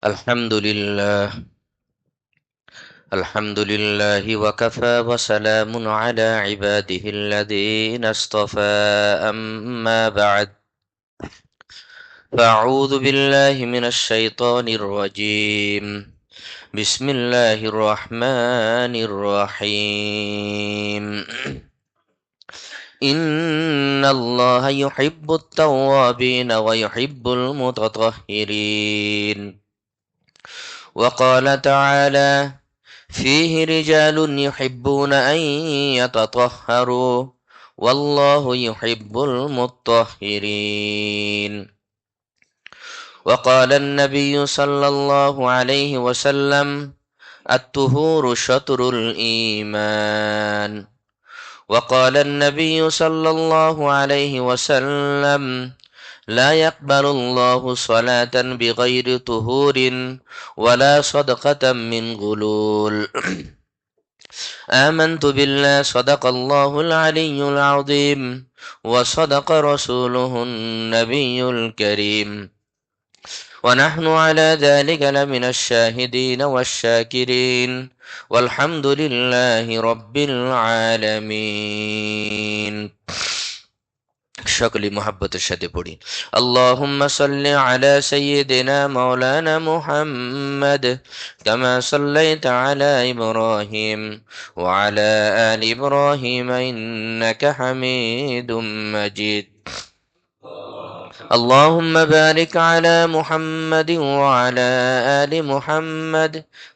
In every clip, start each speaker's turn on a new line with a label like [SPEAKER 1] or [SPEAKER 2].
[SPEAKER 1] الحمد لله. الحمد لله وكفى وسلام على عباده الذين اصطفى. أما بعد، فأعوذ بالله من الشيطان الرجيم. بسم الله الرحمن الرحيم. إن الله يحب التوابين ويحب المتطهرين. وقال تعالى: فيه رجال يحبون أن يتطهروا والله يحب المطهرين. وقال النبي صلى الله عليه وسلم: الطهور شطر الإيمان. وقال النبي صلى الله عليه وسلم: لا يقبل الله صلاة بغير طهور ولا صدقة من غلول. آمنت بالله صدق الله العلي العظيم وصدق رسوله النبي الكريم، ونحن على ذلك لمن الشاهدين والشاكرين، والحمد لله رب العالمين. সকলে মোহাব্বতের সাথে পড়ি। আল্লাহুম্মা সাল্লি আলা সাইয়্যিদিনা মাওলানা মুহাম্মাদ কামা সাল্লাইতা আলা ইব্রাহিম ওয়া আলা আলি ইব্রাহিম ইন্নাকা হামিদুম মাজিদ। اللهم بارك على محمد وعلى آل محمد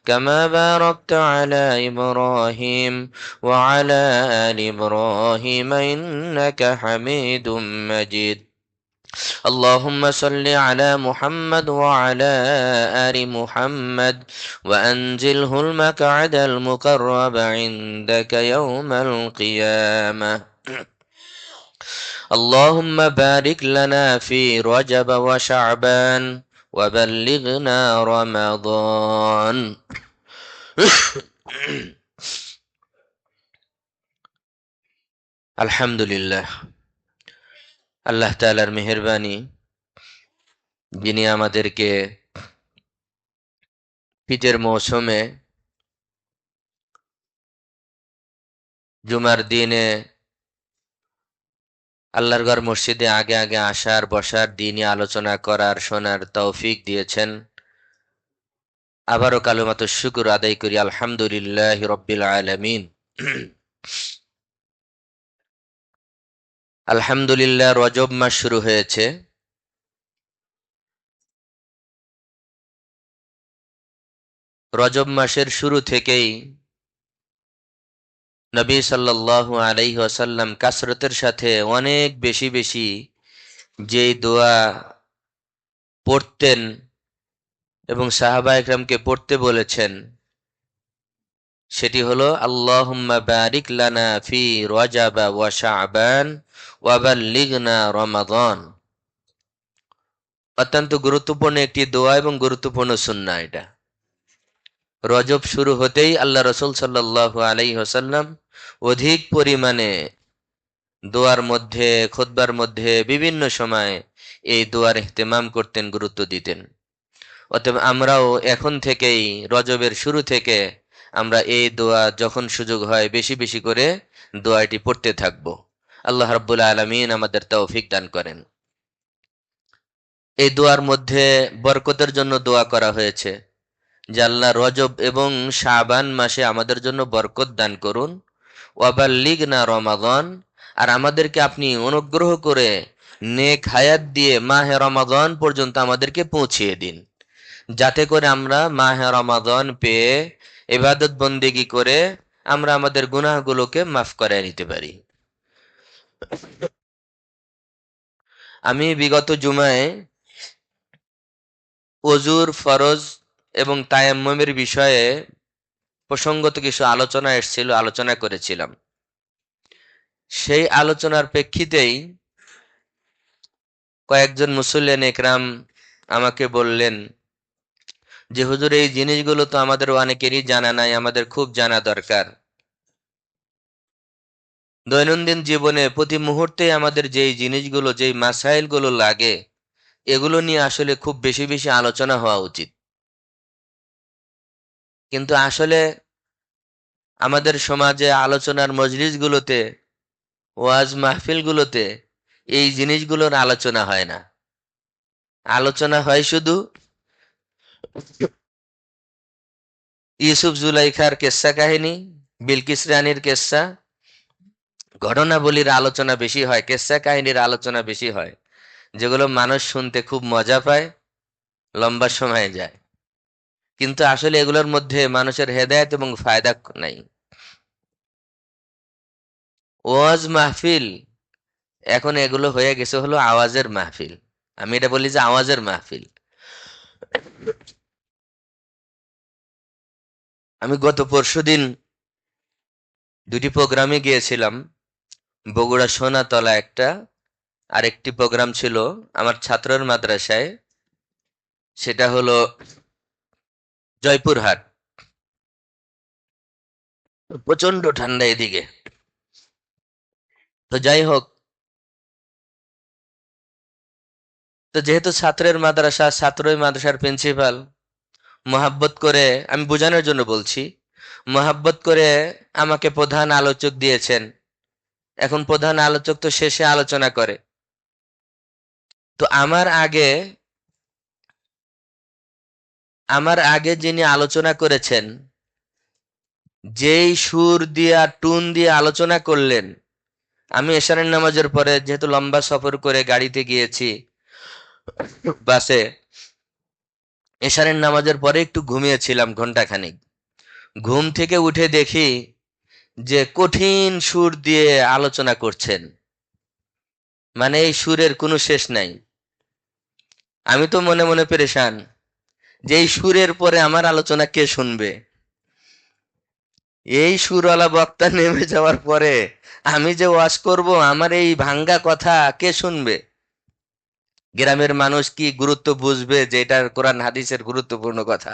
[SPEAKER 1] كما باركت على إبراهيم وعلى آل إبراهيم إنك حميد مجيد. اللهم صل على محمد وعلى آل محمد وأنزله المقعد المقرب عندك يوم القيامة. اللهم بارك لنا في رجب وشعبان وبلغنا رمضان. আলহামদুলিল্লাহ, আল্লাহ তাআলার মেহেরবানি, যিনি আমাদেরকে শীতের মৌসুমে জুমার দিনে আল্লাহর ঘর মসজিদে আগে আগে আসার, বসার, দিনই আলোচনা করার, শোনার তৌফিক দিয়েছেন। আবারও কালিমাতুশ শুকর আদায় করি, আলহামদুলিল্লাহি রাব্বিল আলামিন। আলহামদুলিল্লাহ, রজব মাস শুরু হয়েছে। রজব মাসের শুরু থেকেই নবী সাল্লাল্লাহু আলাইহি ওয়াসাল্লাম কাসরতের সাথে অনেক বেশি বেশি যেই দোয়া পড়তেন এবং সাহাবা ইকরামকে পড়তে বলেছেন, সেটি হলো আল্লাহুম্মা বারিক লানা ফি রজব ওয়া শাবান ওয়া বাল্লিগনা রমাদান। অত্যন্ত গুরুত্বপূর্ণ একটি দোয়া এবং গুরুত্বপূর্ণ সুন্নাহ এটা। রজব শুরু হতেই আল্লাহ রাসূল সাল্লাল্লাহু আলাইহি ওয়াসাল্লাম অধিক পরিমাণে দোয়ার মধ্যে, খুতবার মধ্যে বিভিন্ন সময় এই দোয়ার ইহতিমাম করতেন, গুরুত্ব দিতেন। অতএব আমরাও এখন থেকেই রজবের শুরু থেকে আমরা এই দোয়া যখন সুযোগ হয় বেশি বেশি করে দোয়াটি পড়তে থাকব। আল্লাহ রাব্বুল আলামিন আমাদের তৌফিক দান করেন। এই দোয়ার মধ্যে বরকতের জন্য দোয়া করা হয়েছে যে আল্লাহ রজব এবং শাবান মাসে আমাদের জন্য বরকত দান করুন। ওয়াবাল্লিগনা রমাদান, আর আমাদেরকে আপনি অনুগ্রহ করে নেক হায়াত দিয়ে মাহে রমাদান পর্যন্ত আমাদেরকে পৌঁছিয়ে দিন, যাতে করে আমরা মাহে রমাদান পেয়ে ইবাদত বন্দেগী করে আমরা আমাদের গুনাহগুলোকে মাফ করে নিতে পারি। আমি বিগত জুমায় ওযুর ফরজ এবং তায়াম্মুমের বিষয়ে প্রসঙ্গত কিছু আলোচনা এসেছিল, আলোচনা করেছিলাম। সেই আলোচনার প্রেক্ষিতেই কয়েকজন মুসল্লিয়ান একরাম আমাকে বললেন যে হুজুর, এই জিনিসগুলো তো আমাদের অনেকেরই জানা নাই, আমাদের খুব জানা দরকার। দৈনন্দিন জীবনে প্রতি মুহূর্তে আমাদের যেই জিনিসগুলো, যেই মাসাইলগুলো লাগে, এগুলো নিয়ে আসলে খুব বেশি বেশি আলোচনা হওয়া উচিত। কিন্তু আসলে আমাদের সমাজে আলোচনার মজলিসগুলোতে, ওয়াজ মাহফিলগুলোতে এই জিনিসগুলোর আলোচনা হয় না। আলোচনা হয় শুধু ইউসুফ জুলাইখার কেচ্ছা কাহিনী, বিলকিস রানীর কেচ্ছা, ঘটনাবলীর আলোচনা বেশি হয়, কেচ্ছা কাহিনীর আলোচনা বেশি হয়, যেগুলো মানুষ শুনতে খুব মজা পায়, লম্বা সময় যায়। কিন্তু আসলে এগুলোর মধ্যে মানুষের হেদায়েত এবং ফায়দা নাই। ওয়াজ মাহফিল এখন এগুলো হয়ে গেছে হলো আওয়াজের মাহফিল। আমি এটা বলি যে আওয়াজের মাহফিল। আমি গত পরশুদিন দুটি প্রোগ্রামে গিয়েছিলাম। বগুড়া সোনাতলা একটা, আরেকটি প্রোগ্রাম ছিল আমার ছাত্রের মাদ্রাসায়, সেটা হলো জয়পুরহাট। প্রচন্ড ঠান্ডা এদিকে। তো যাই হোক, তো যেহেতু ছাত্রের মাদ্রাসা, ছাত্রই মাদ্রাসার প্রিন্সিপাল মহাব্বত করে, আমি বোঝানোর জন্য বলছি, মহাব্বত করে আমাকে প্রধান আলোচক দিয়েছেন। এখন প্রধান আলোচক তো শেষে আলোচনা করে। তো আমার আগে যিনি আলোচনা করেছেন, যেই সুর দিয়া টুন দিয়ে আলোচনা করলেন, আমি এশারের নামাজের পরে, যেহেতু লম্বা সফর করে গাড়িতে গিয়েছি, বাসে, এশারের নামাজের পরে একটু ঘুমিয়েছিলাম ঘন্টাখানিক। ঘুম থেকে উঠে দেখি যে কঠিন সুর দিয়ে আলোচনা করছেন, মানে এই সুরের কোনো শেষ নাই। আমি তো মনে মনে পেরেশান যে এই সুরের পরে আমার আলোচনা কে শুনবে। এই সুরওয়ালা বক্তা নেমে যাওয়ার পরে আমি যে ওয়াজ করব, আমার এই ভাঙ্গা কথা কে শুনবে? গ্রামের মানুষ কি গুরুত্ব বুঝবে যে এটা কোরআন হাদিসের গুরুত্বপূর্ণ কথা?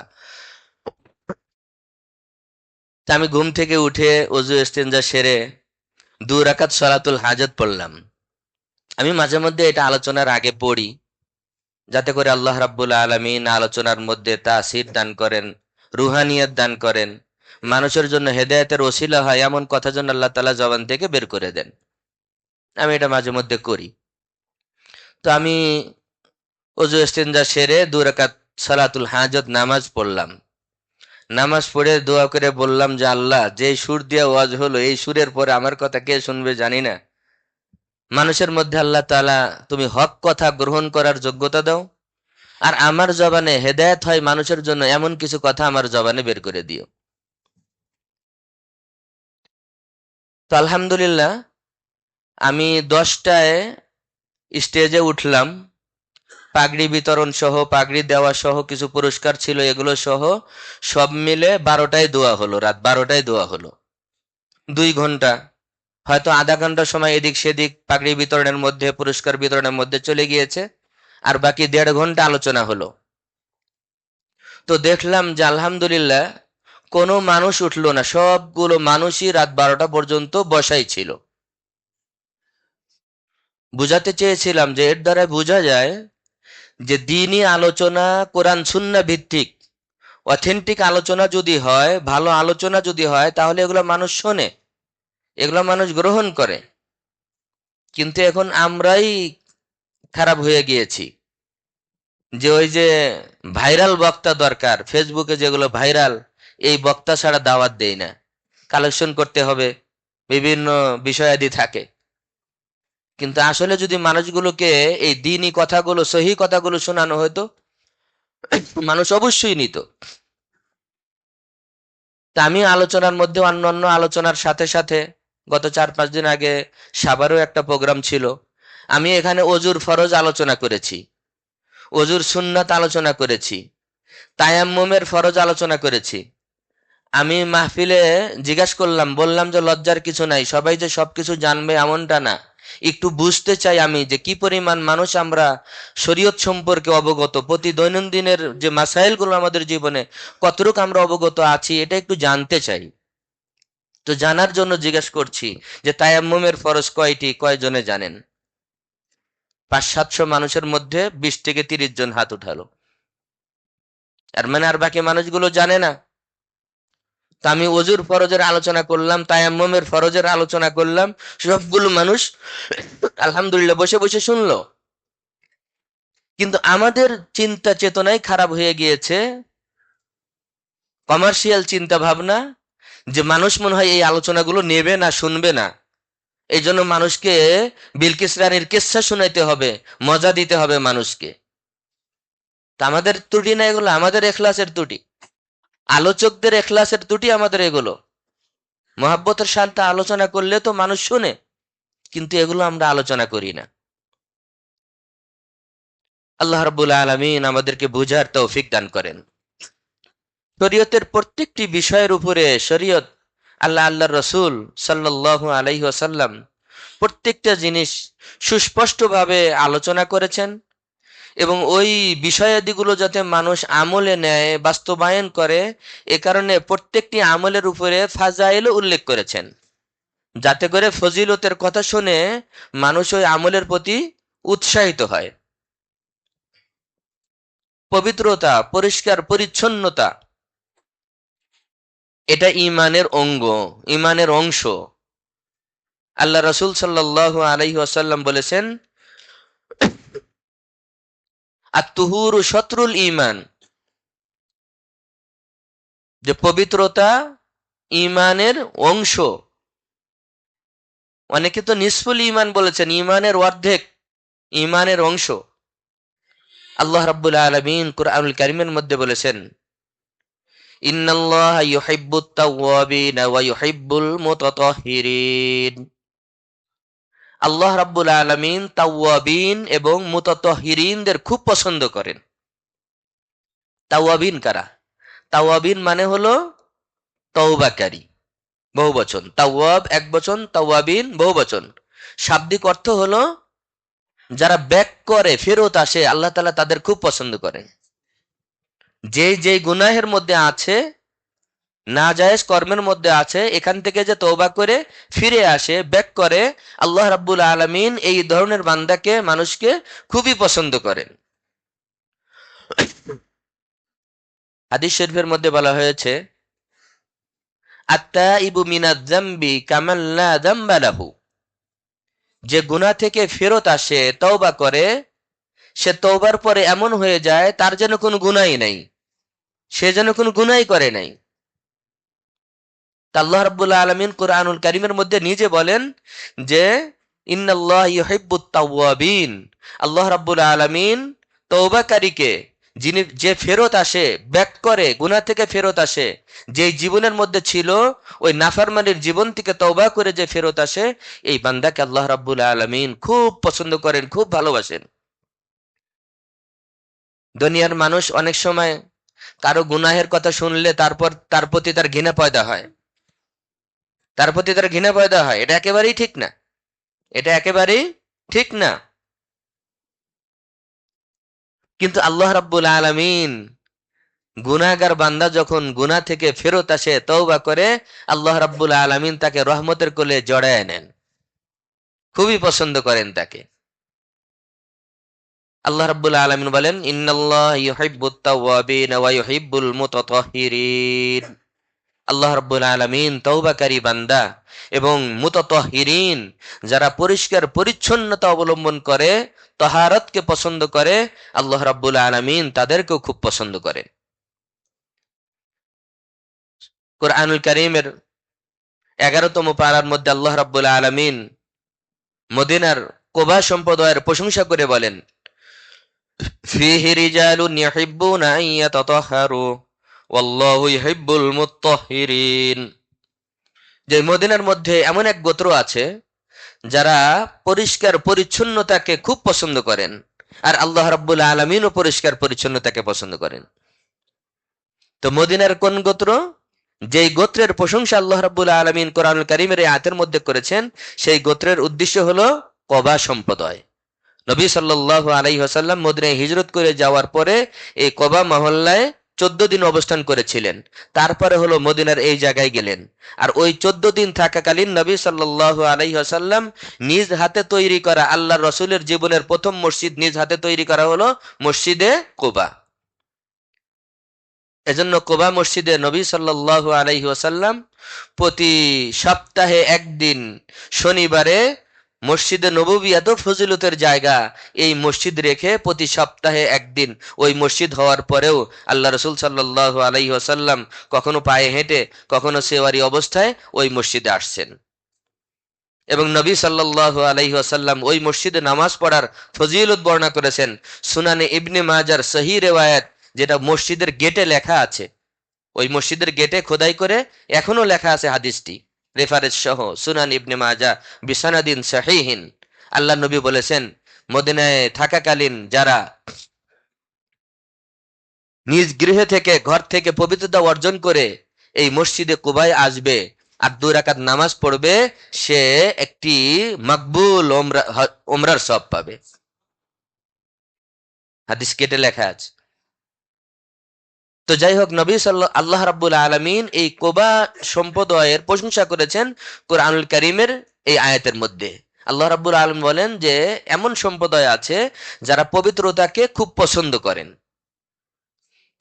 [SPEAKER 1] তা আমি ঘুম থেকে উঠে ওযু ইস্তেঞ্জা সেরে 2 রাকাত সালাতুল হাজত পড়লাম। আমি মাঝে মধ্যে এটা আলোচনার আগে পড়ি, যাতে করে আল্লাহ রাব্বুল আলামিন আলোচনার মধ্যে তাসির দান করেন, রুহানিয়ত দান করেন, মানুষের জন্য হেদায়েতের ওসিলা হয় এমন কথা যেন আল্লাহ তাআলা জবান থেকে বের করে দেন। আমি এটা মাঝে মধ্যে করি। তো আমি ওযু ইস্তেঞ্জা সেরে 2 রাকাত সালাতুল হাজত নামাজ পড়লাম। নামাজ পড়ে দোয়া করে বললাম যে আল্লাহ, যে সুর দিয়ে ওয়াজ হলো, এই সুরের পরে আমার কথা কে শুনবে জানি না। মানুষের মধ্যে আল্লাহ তাআলা তুমি হক কথা গ্রহণ করার যোগ্যতা দাও, আর আমার জবানে হেদায়েত হয় মানুষের জন্য এমন কিছু কথা আমার জবানে বের করে দিও। তো আলহামদুলিল্লাহ, আমি 10টায় স্টেজে উঠলাম। পাগড়ি বিতরণ সহ, পাগড়ি দেওয়া সহ, কিছু পুরস্কার ছিল এগুলো সহ, সব মিলে 12টায় দোয়া হলো, রাত 12টায় দোয়া হলো। 2 ঘন্টা, হয়তো আধা ঘন্টা সময় এদিক সেদিক পাগড়ি বিতরণের মধ্যে, পুরস্কার বিতরণের মধ্যে চলে গিয়েছে, আর বাকি 1.5 ঘন্টা আলোচনা হলো। তো দেখলাম যে আলহামদুলিল্লাহ কোনো মানুষ উঠলো না, সবগুলো মানুষই রাত 12টা পর্যন্ত বসাই ছিল। বুঝাতে চেয়েছিলাম যে এর দ্বারা বোঝা যায় যে দ্বীনি আলোচনা কোরআন সুন্নাহ ভিত্তিক অথেন্টিক আলোচনা যদি হয়, ভালো আলোচনা যদি হয়, তাহলে এগুলো মানুষ শোনে, এগুলো মানুষ গ্রহণ করে। কিন্তু এখন আমরাই খারাপ হয়ে গিয়েছি, যে ওই যে ভাইরাল বক্তা দরকার, ফেসবুকে যেগুলো ভাইরাল, এই বক্তা ছাড়া দাওয়াত দেই না, কালেকশন করতে হবে, বিভিন্ন বিষয়াদি থাকে। কিন্তু আসলে যদি মানুষগুলোকে এই দ্বীনি কথাগুলো, সহি কথাগুলো শোনানো হতো, মানুষ অবশ্যই নিত। তা আমি আলোচনার মধ্যে অন্যান্য আলোচনার সাথে সাথে গত 4-5 দিন আগে সাভারেও একটা প্রোগ্রাম ছিল, আমি এখানে অজুর ফরজ আলোচনা করেছি, অজুর সুন্নাত আলোচনা করেছি, তায়াম্মুমের ফরজ আলোচনা করেছি। আমি মাহফিলে জিজ্ঞাসা করলাম, বললাম যে লজ্জার কিছু নাই, সবাই যে সবকিছু জানবে এমনটা না, একটু বুঝতে চাই আমি যে কি পরিমাণ মানুষ আমরা শরীয়ত সম্পর্কে অবগত, প্রতি দৈনন্দিনের যে মাসাইলগুলো আমাদের জীবনে কতটুকু আমরা অবগত আছি, এটা একটু জানতে চাই। তো জানার জন্য জিজ্ঞাসা করছি যে তায়াম্মুমের ফরজ কয়টি, কয়জনে জানেন? 500-700 মানুষের মধ্যে 20 থেকে 30 জন হাত উঠালো। আর মানে আর বাকি মানুষগুলো জানে না। তা আমি অজুর ফরজের আলোচনা করলাম, তায়াম্মুমের ফরজের আলোচনা করলাম, সবগুলো মানুষ আলহামদুলিল্লাহ বসে বসে শুনলো। কিন্তু আমাদের চিন্তা চেতনাই খারাপ হয়ে গিয়েছে, কমার্শিয়াল চিন্তা ভাবনা, যে মানুষ মনে হয় এই আলোচনাগুলো নেবে না, শুনবে না। এই জন্য মানুষকে বিলকিস রানীর কিসসা শুনাইতে হবে, মজা দিতে হবে মানুষকে। তা আমাদের ত্রুটি না এগুলো, আমাদের এখলাসের ত্রুটি, আলোচকদের এখলাসের ত্রুটি আমাদের এগুলো। মহাব্বতের সাথে আলোচনা করলে তো মানুষ শুনে, কিন্তু এগুলো আমরা আলোচনা করি না। আল্লাহ রাব্বুল আলামিন আমাদেরকে বুঝার তৌফিক দান করেন। শরীয়তের প্রত্যেকটি বিষয়ের উপরে শরীয়ত, আল্লাহর রসূল সাল্লাল্লাহু আলাইহি ওয়াসাল্লাম প্রত্যেকটা জিনিস সুস্পষ্টভাবে আলোচনা করেছেন, এবং ওই বিষয়াদিগুলো যাতে মানুষ আমলে নেয়, বাস্তবায়ন করে, এ কারণে প্রত্যেকটি আমলের উপরে ফাজাইল উল্লেখ করেছেন, যাতে করে ফজিলতের কথা শুনে মানুষ ওই আমলের প্রতি উৎসাহিত হয়। পবিত্রতা, পরিষ্কার পরিচ্ছন্নতা, এটা ঈমানের অঙ্গ, ঈমানের অংশ। আল্লাহ রাসূল সাল্লাল্লাহু আলাইহি ওয়াসাল্লাম বলেছেন, আত-তুহুরু শতরুল ঈমান, যে পবিত্রতা ঈমানের অংশ। অনেকে তো নিসফুল ঈমান বলেছেন, ঈমানের অর্ধেক, ঈমানের অংশ। আল্লাহ রাব্বুল আলামিন কুরআনুল কারীমের মধ্যে বলেছেন, ইন্নাল্লাহা ইউহিব্বুত তাওয়াবিনা ওয়া ইউহিব্বুল মুতাতাহহিরিন। আল্লাহ রাব্বুল আলামিন তাওয়াবিন এবং মুতাতাহহিরিনদের খুব পছন্দ করেন। তাওয়াবিন কারা? তাওয়াবিন মানে হলো তওবাকারী, বহুবচন। তাওয়াব একবচন, তাওয়াবিন বহুবচন। শাব্দিক অর্থ হলো যারা ব্যাক করে, ফেরত আসে, আল্লাহ তাআলা তাদের খুব পছন্দ করেন। যেই গুনাহের মধ্যে আছে, নাজায়েজ কর্মের মধ্যে আছে, এখান থেকে যে তওবা করে ফিরে আসে, ব্যাক করে, আল্লাহ রাব্বুল আলামিন এই ধরনের বান্দাকে, মানুষকে খুবই পছন্দ করেন। হাদিস শরীফের মধ্যে বলা হয়েছে, আত-তাইবু মিনাজ যামবি কামান লা যামবা লাহু। যে গুনাহ থেকে ফেরত আসে, তওবা করে, সে তওবার পরে এমন হয়ে যায় তার যেন কোনো গুনাহই নাই, সে যেন কোনো গুনাহই করে নাই। তা আল্লাহ রাব্বুল আলামিন কুরআনুল কারীমের মধ্যে নিজে বলেন যে, ইন্নাল্লাহা ইউহিব্বুত তাওয়াবিন। আল্লাহ রাব্বুল আলামিন তওবাকারীকে, যে ফেরত আসে, ব্যাক করে, গুনাহ থেকে ফেরত আসে, যে জীবনের মধ্যে ছিল ওই নাফরমানির জীবন থেকে তওবা করে যে ফেরত আসে, এই বান্দাকে আল্লাহ রাব্বুল আলামিন খুব পছন্দ করেন, খুব ভালোবাসেন। দুনিয়ার মানুষ অনেক সময় কারো গুনাহের কথা শুনলে তারপর তার প্রতি তার ঘৃণা পয়দা হয়, তার প্রতি তার ঘৃণা পয়দা হয়। এটা একেবারেই ঠিক না, এটা একেবারেই ঠিক না। কিন্তু আল্লাহ রাব্বুল আলামিন গুনাহগার বান্দা যখন গুনাহ থেকে ফেরত আসে, তওবা করে, আল্লাহ রাব্বুল আলামিন তাকে রহমতের কোলে জড়ায় নেন, খুবই পছন্দ করেন তাকে। আল্লাহ রাব্বুল আলামিন বলেন, ইন্নাল্লাহা ইউহিব্বুত তাওয়াবিন ওয়া ইউহিব্বুল মুতাতাহহিরিন। আল্লাহ রাব্বুল আলামিন তওবাকারী বান্দা এবং মুতাতাহহিরিন, যারা পরিষ্কার পরিচ্ছন্নতা অবলম্বন করে, তাহারাতকে পছন্দ করে, আল্লাহ রাব্বুল আলামিন তাদেরকেও খুব পছন্দ করে। কুরআনুল কারীমের 11তম পারার মধ্যে আল্লাহ রাব্বুল আলামিন মদিনার কুবা সম্প্রদায়ের প্রশংসা করে বলেন, ফীহি রিজালুন ইউহিব্বুনা আন ইয়াতাতাহহারু ওয়াল্লাহু ইউহিব্বুল মুত্তাহহিরিন। যে মদিনার মধ্যে এমন এক গোত্র আছে যারা পরিষ্কার পরিচ্ছন্নতাকে খুব পছন্দ করেন, আর আল্লাহ রাব্বুল আলামিনও পরিষ্কার পরিচ্ছন্নতাকে পছন্দ করেন। তো মদিনার কোন গোত্র? যেই গোত্রের প্রশংসা আল্লাহ রাব্বুল আলামিন কোরআনুল কারীমের এই আয়াতের মধ্যে করেছেন, সেই গোত্রের উদ্দেশ্য হলো কবা সম্প্রদায়। নবী সাল্লাল্লাহু আলাইহি ওয়াসাল্লাম মদিনায় হিজরত করে যাওয়ার পরে এই কবা মহল্লায় 14 দিন অবস্থান করেছিলেন। তারপরে হলো মদিনার এই জায়গায় গেলেন। আর ওই 14 দিন থাকাকালীন নবী সাল্লাল্লাহু আলাইহি ওয়াসাল্লাম নিজ হাতে তৈরি করা, আল্লাহর রাসূলের জীবনের প্রথম মসজিদ নিজ হাতে তৈরি করা হলো মসজিদে কুবা। এজন্য কোবা মসজিদে নবী সাল্লাল্লাহু আলাইহি ওয়াসাল্লাম প্রতি সপ্তাহে একদিন শনিবারে, মসজিদে নববী এত ফজিলতের জায়গা, এই মসজিদ রেখে প্রতি সপ্তাহে একদিন, ওই মসজিদ হওয়ার পরেও আল্লাহ রসুল সাল্লাল্লাহু আলাইহি ওয়াসাল্লাম কখনো পায়ে হেঁটে, কখনো সেওয়ারি অবস্থায় ওই মসজিদে আসছেন। এবং নবী সাল্লাল্লাহু আলাইহি ওয়াসাল্লাম ওই মসজিদে নামাজ পড়ার ফজিলত বর্ণনা করেছেন। সুনানে ইবনে মাজার সহিহ রিওয়ায়াত, যেটা মসজিদের গেটে লেখা আছে, ওই মসজিদের গেটে খোদাই করে এখনো লেখা আছে হাদিসটি, রেফারেন্স সহ, সুনান ইবনে মাজা বিসানাদিন সহিহিন। আল্লাহ নবী বলেছেন, মদিনায় থাকাকালীন যারা নিজ গৃহে থেকে, ঘর থেকে পবিত্রতা অর্জন করে এই মসজিদে কুবায় আসবে আর 2 রাকাত নামাজ পড়বে, সে একটি মকবুল ওমরার সওয়াব পাবে। হাদিস কেটে লেখা আছে। তো যাই হোক, নবী আল্লাহ রাব্বুল আলামিন এই কোবা সম্প্রদায়ের প্রশংসা করেছেন কোরআনুল কারীমের এই আয়াতের মধ্যে। আল্লাহ রাব্বুল আলামিন বলেন যে এমন সম্প্রদায় আছে যারা পবিত্রতাকে খুব পছন্দ করেন।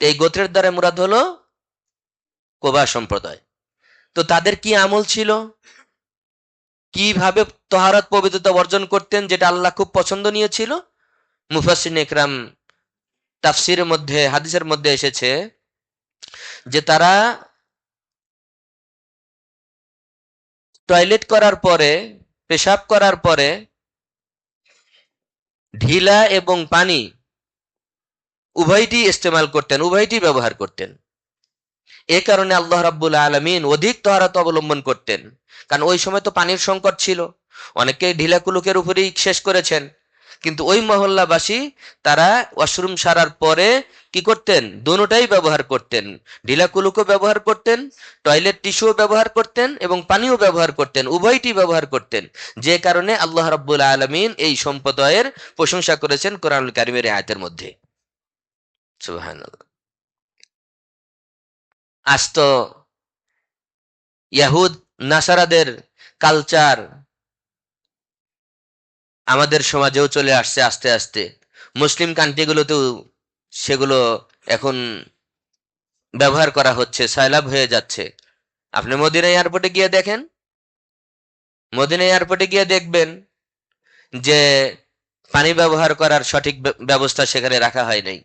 [SPEAKER 1] এই গোত্রের দ্বারা মুরাদ হলো কোবা সম্প্রদায়। তো তাদের কি আমল ছিল, কিভাবে তহারাত পবিত্রতা অর্জন করতেন, যেটা আল্লাহ খুব পছন্দনীয় ছিল? মুফাসসিরিন ইকরাম তাফসিরের মধ্যে, হাদিসের মধ্যে এসেছে যে তারা টয়লেট করার পরে, পেশাব করার পরে ঢিলা এবং পানি উভয়টি ইস্তেমাল করতেন, উভয়টি ব্যবহার করতেন। এ কারণে আল্লাহ রাব্বুল আলামিন অধিক তহারাত অবলম্বন করতেন, কারণ ওই সময় তো পানির সংকট ছিল, অনেকে ঢিলা কুলুকের উপরেই শেষ করেছেন। কিন্তু ওই মহল্লাবাসী তারা ওয়াশরুম সারার পরে কি করতেন? দুটোটাই ব্যবহার করতেন, ঢিলা কুলুকও ব্যবহার করতেন, টয়লেট টিস্যুও ব্যবহার করতেন এবং পানিও ব্যবহার করতেন, উভয়টি ব্যবহার করতেন। যে কারণে আল্লাহ রাব্বুল আলামিন এই সম্প্রদায়ের প্রশংসা করেছেন কোরআনুল কারীমের আয়াতের মধ্যে। সুবহানাল্লাহ। আজ তো ইয়াহুদ নাসারাদের কালচার আমাদের সমাজেও চলে আসছে আস্তে আস্তে, মুসলিম কান্ট্রিগুলোতেও সেগুলো এখন ব্যবহার করা হচ্ছে, সায়লাব হয়ে যাচ্ছে। আপনি মদিনা এয়ারপোর্টে গিয়ে দেখেন, মদিনা এয়ারপোর্টে গিয়ে দেখবেন যে পানি ব্যবহার করার সঠিক ব্যবস্থা সেখানে রাখা হয় নাই।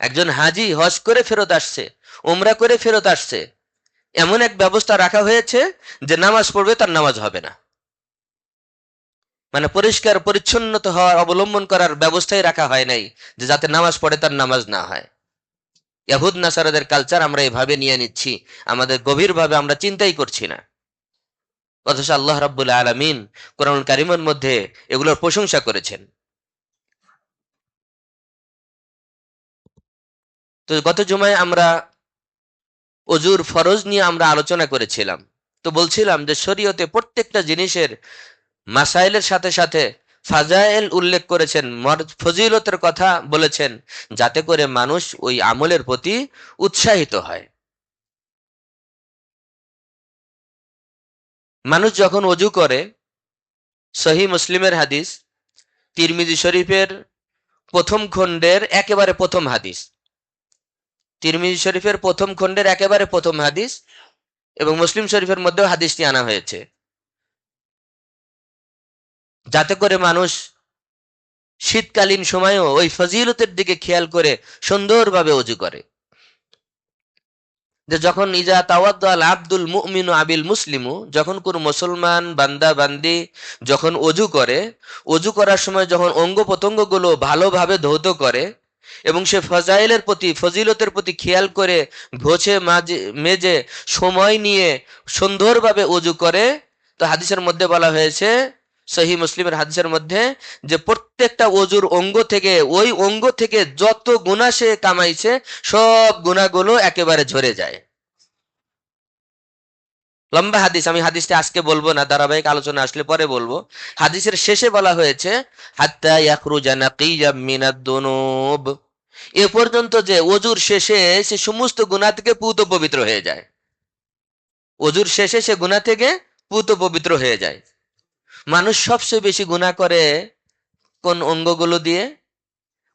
[SPEAKER 1] একজন হাজি হজ করে ফেরত আসছে, উমরা করে ফেরত আসছে, এমন এক ব্যবস্থা রাখা হয়েছে যে নামাজ পড়বে, তার নামাজ হবে না। মানে পরিষ্কার পরিচ্ছন্নতা হওয়ার অবলম্বন করার ব্যবস্থাই রাখা হয় নাই, যে যাতে নামাজ পড়ে তার নামাজ না হয়। ইয়াহুদ নাসারাদের কালচার আমরা এভাবে নিয়ে নিচ্ছি, আমাদের গভীরভাবে আমরা চিন্তাই করছি না। অথচ আল্লাহ রাব্বুল আলামিন কোরআনুল কারীমের মধ্যে এগুলোর প্রশংসা করেছেন। তো গত জুমায় আমরা অজুর ফরজ নিয়ে আমরা আলোচনা করেছিলাম। তো বলছিলাম যে শরীয়তে প্রত্যেকটা জিনিসের মাসাইলের সাথে সাথে ফাজাইল উল্লেখ করেছেন, ফজিলতের কথা বলেছেন, যাতে করে মানুষ ওই আমলের প্রতি উৎসাহিত হয়। মানুষ যখন অজু করে, সহিহ মুসলিমের হাদিস, তিরমিজি শরীফের প্রথম খণ্ডের একেবারে প্রথম হাদিস, তিরমিজি শরীফের প্রথম খণ্ডের একেবারে প্রথম হাদিস, এবং মুসলিম শরীফের মধ্যেও হাদিসটি আনা হয়েছে, যাতে করে মানুষ শীতকালীন সময়েও ওই ফজিলতের দিকে খেয়াল করে সুন্দরভাবে অজু করে। যে যখন ইজা তাওয়াদ্দাল আব্দুল মুমিনু আবিল মুসলিমু, যখন কোন মুসলমান বান্দা বান্দি যখন অজু করে, অজু করার সময় যখন অঙ্গ প্রত্যঙ্গগুলো ভালোভাবে ধৌত করে এবং সে ফজাইলের প্রতি, ফজিলতের প্রতি খেয়াল করে ঘষে মেজে সময় নিয়ে সুন্দরভাবে অজু করে, তো হাদিসের মধ্যে বলা হয়েছে, সহিহ মুসলিমের হাদিসের মধ্যে, যে প্রত্যেকটা অজুর অঙ্গ থেকে, ওই অঙ্গ থেকে যত গুনাহ সে কামাইছে সব গুনাহগুলো একেবারে ঝরে যায়। লম্বা হাদিস, আমি হাদিসটা আজকে বলবো না, ধারাবাহিক আলোচনা আসলে পরে বলবো। হাদিসের শেষে বলা হয়েছে হাত্তা ইয়াখরুজা নাকিয়্যাম মিনাদ দুনুব, এ পর্যন্ত যে অজুর শেষে সে সমস্ত গুনাহ থেকে পুত পবিত্র হয়ে যায়। অজুর শেষে সে গুনাহ থেকে পুত পবিত্র হয়ে যায়। মানুষ সবচেয়ে বেশি গুনাহ করে কোন অঙ্গগুলো দিয়ে?